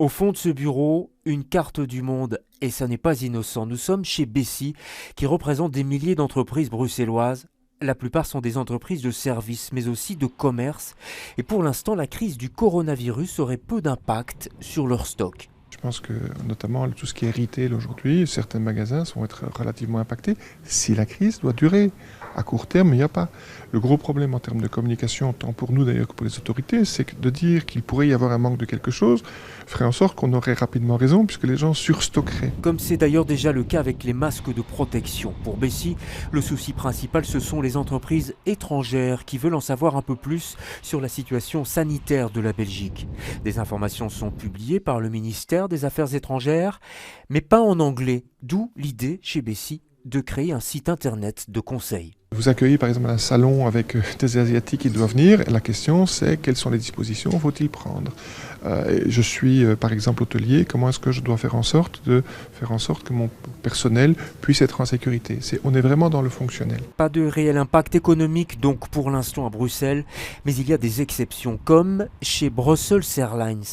Au fond de ce bureau, une carte du monde, et ça n'est pas innocent. Nous sommes chez Bessy, qui représente des milliers d'entreprises bruxelloises. La plupart sont des entreprises de services, mais aussi de commerce. Et pour l'instant, la crise du coronavirus aurait peu d'impact sur leur stock. Je pense que notamment tout ce qui est retail aujourd'hui, certains magasins vont être relativement impactés si la crise doit durer. À court terme, il n'y a pas. Le gros problème en termes de communication, tant pour nous d'ailleurs que pour les autorités, c'est que de dire qu'il pourrait y avoir un manque de quelque chose ferait en sorte qu'on aurait rapidement raison puisque les gens surstockeraient. Comme c'est d'ailleurs déjà le cas avec les masques de protection. Pour Bessy, le souci principal, ce sont les entreprises étrangères qui veulent en savoir un peu plus sur la situation sanitaire de la Belgique. Des informations sont publiées par le ministère des Affaires étrangères, mais pas en anglais, d'où l'idée chez Bessy de créer un site internet de conseil. Vous accueillez par exemple un salon avec des Asiatiques qui doivent venir. La question c'est quelles sont les dispositions faut-il prendre. Je suis par exemple hôtelier, comment est-ce que je dois faire en sorte que mon personnel puisse être en sécurité. On est vraiment dans le fonctionnel. Pas de réel impact économique donc pour l'instant à Bruxelles, mais il y a des exceptions comme chez Brussels Airlines.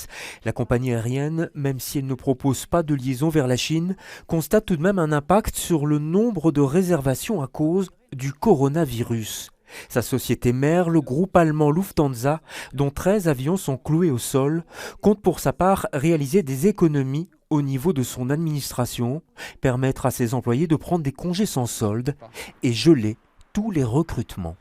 La compagnie aérienne, même si elle ne propose pas de liaison vers la Chine, constate tout de même un impact sur le nombre de réservations à cause du coronavirus. Sa société mère, le groupe allemand Lufthansa, dont 13 avions sont cloués au sol, compte pour sa part réaliser des économies au niveau de son administration, permettre à ses employés de prendre des congés sans solde et geler tous les recrutements.